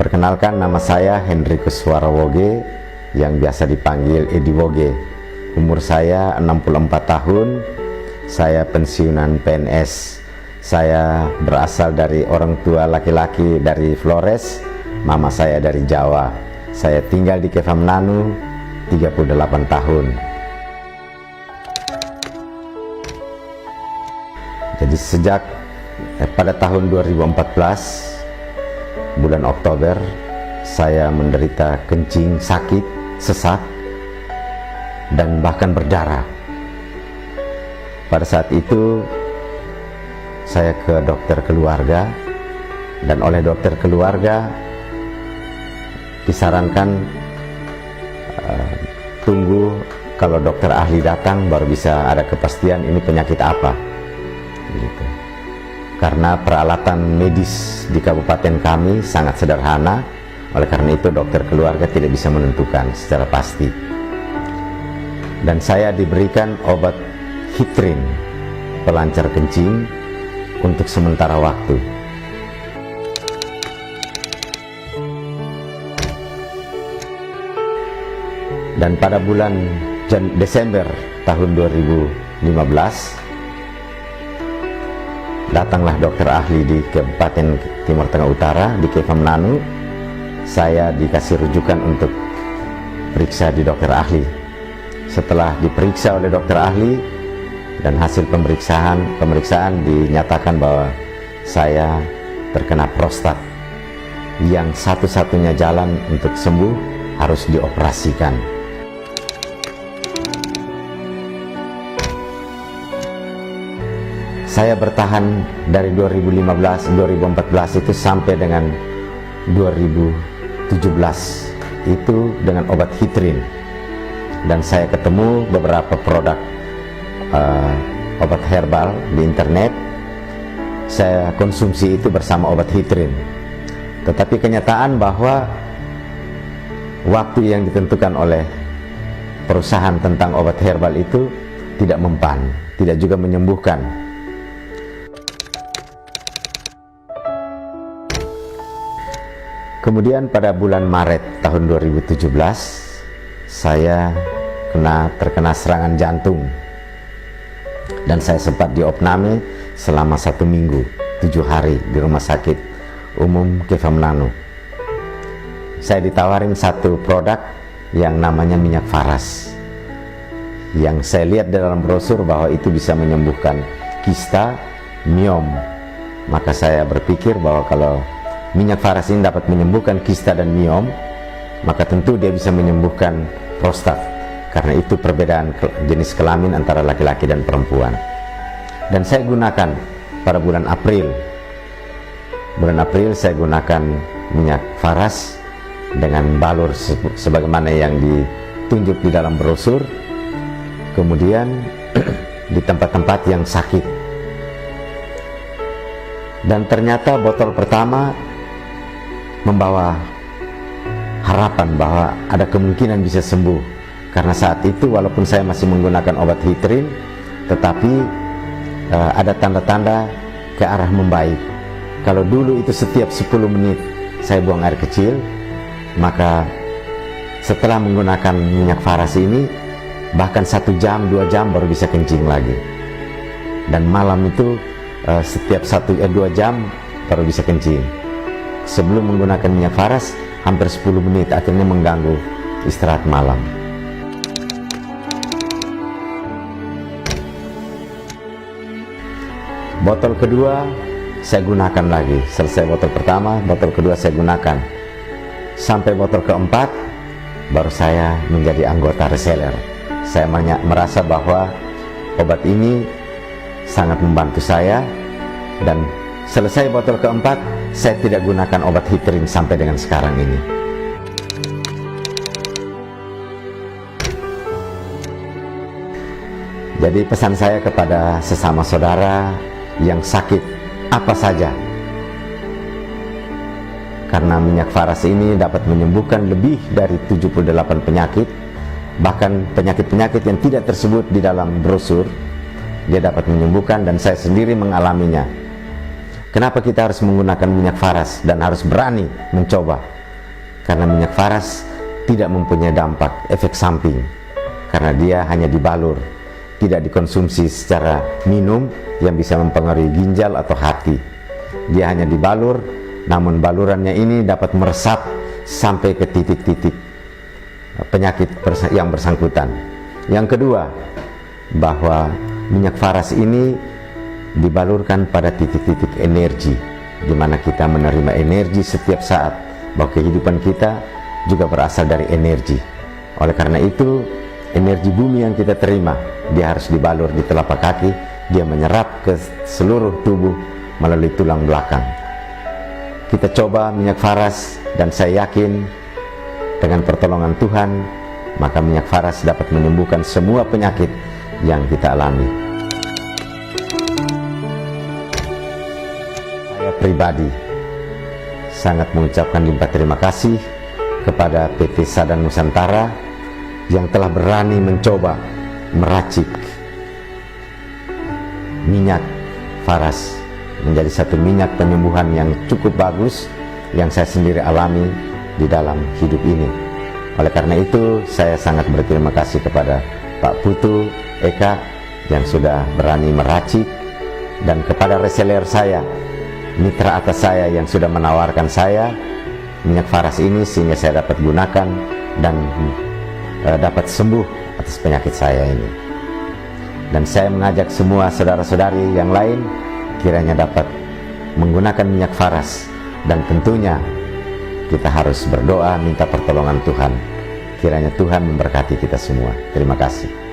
Perkenalkan, nama saya Hendrikus Warawoge yang biasa dipanggil Edi Woge. Umur saya 64 tahun. Saya pensiunan PNS. Saya berasal dari orang tua laki-laki dari Flores, mama saya dari Jawa. Saya tinggal di Kefamnanu 38 tahun. Jadi sejak pada tahun 2014 bulan Oktober saya menderita kencing, sakit, sesak, dan bahkan berdarah. Pada saat itu saya ke dokter keluarga, dan oleh dokter keluarga disarankan tunggu kalau dokter ahli datang baru bisa ada kepastian ini penyakit apa gitu. Karena peralatan medis di kabupaten kami sangat sederhana, oleh karena itu dokter keluarga tidak bisa menentukan secara pasti. Dan saya diberikan obat Hitrin, pelancar kencing, untuk sementara waktu. Dan pada bulan Desember tahun 2015 datanglah dokter ahli di Kabupaten Timur Tengah Utara di Kefamnanu. Saya dikasih rujukan untuk periksa di dokter ahli. Setelah diperiksa oleh dokter ahli dan hasil pemeriksaan dinyatakan bahwa saya terkena prostat yang satu-satunya jalan untuk sembuh harus dioperasikan. Saya bertahan dari 2014 itu sampai dengan 2017 itu dengan obat Hitrin, dan saya ketemu beberapa produk obat herbal di internet. Saya konsumsi itu bersama obat Hitrin, tetapi kenyataan bahwa waktu yang ditentukan oleh perusahaan tentang obat herbal itu tidak mempan, tidak juga menyembuhkan. Kemudian pada bulan Maret tahun 2017 saya terkena serangan jantung, dan saya sempat diopname selama 1 minggu 7 hari di rumah sakit umum Kefamnanu. Saya ditawarin satu produk yang namanya minyak faras, yang saya lihat dalam brosur bahwa itu bisa menyembuhkan kista, miom. Maka saya berpikir bahwa kalau minyak faras ini dapat menyembuhkan kista dan miom, maka tentu dia bisa menyembuhkan prostat, karena itu perbedaan jenis kelamin antara laki-laki dan perempuan. Dan saya gunakan pada bulan April saya gunakan minyak faras dengan balur sebagaimana yang ditunjuk di dalam brosur. Kemudian di tempat-tempat yang sakit, dan ternyata botol pertama membawa harapan bahwa ada kemungkinan bisa sembuh, karena saat itu walaupun saya masih menggunakan obat Hitrin, tetapi ada tanda-tanda ke arah membaik. Kalau dulu itu setiap 10 menit saya buang air kecil, maka setelah menggunakan minyak faras ini bahkan 1 jam 2 jam baru bisa kencing lagi, dan malam itu setiap 2 jam baru bisa kencing. Sebelum menggunakan minyak faras hampir 10 menit, akhirnya mengganggu istirahat malam. Botol kedua saya gunakan lagi. Selesai botol pertama, botol kedua saya gunakan sampai botol keempat, baru saya menjadi anggota reseller. Saya merasa bahwa obat ini sangat membantu saya, dan selesai botol keempat saya tidak gunakan obat Hitrin sampai dengan sekarang ini. Jadi pesan saya kepada sesama saudara yang sakit apa saja, karena minyak faras ini dapat menyembuhkan lebih dari 78 penyakit, bahkan penyakit-penyakit yang tidak tersebut di dalam brosur dia dapat menyembuhkan, dan saya sendiri mengalaminya. Kenapa kita harus menggunakan minyak faras dan harus berani mencoba? karena minyak faras tidak mempunyai dampak efek samping, karena dia hanya dibalur, tidak dikonsumsi secara minum yang bisa mempengaruhi ginjal atau hati. Dia hanya dibalur, namun balurannya ini dapat meresap sampai ke titik-titik penyakit yang bersangkutan. Yang kedua, bahwa minyak faras ini dibalurkan pada titik-titik energi, di mana kita menerima energi setiap saat, bahwa kehidupan kita juga berasal dari energi. Oleh karena itu, energi bumi yang kita terima, dia harus dibalur di telapak kaki, dia menyerap ke seluruh tubuh melalui tulang belakang. Kita coba minyak faras, dan saya yakin dengan pertolongan Tuhan, maka minyak faras dapat menyembuhkan semua penyakit yang kita alami. Saya pribadi sangat mengucapkan limpah terima kasih kepada PT Sadan Nusantara yang telah berani mencoba meracik minyak faras menjadi satu minyak penyembuhan yang cukup bagus yang saya sendiri alami di dalam hidup ini. Oleh karena itu, saya sangat berterima kasih kepada Pak Putu Eka yang sudah berani meracik, dan kepada reseller saya, mitra atas saya yang sudah menawarkan saya minyak faras ini sehingga saya dapat gunakan dan dapat sembuh atas penyakit saya ini. Dan saya mengajak semua saudara-saudari yang lain kiranya dapat menggunakan minyak faras, dan tentunya kita harus berdoa minta pertolongan Tuhan. Kiranya Tuhan memberkati kita semua. Terima kasih.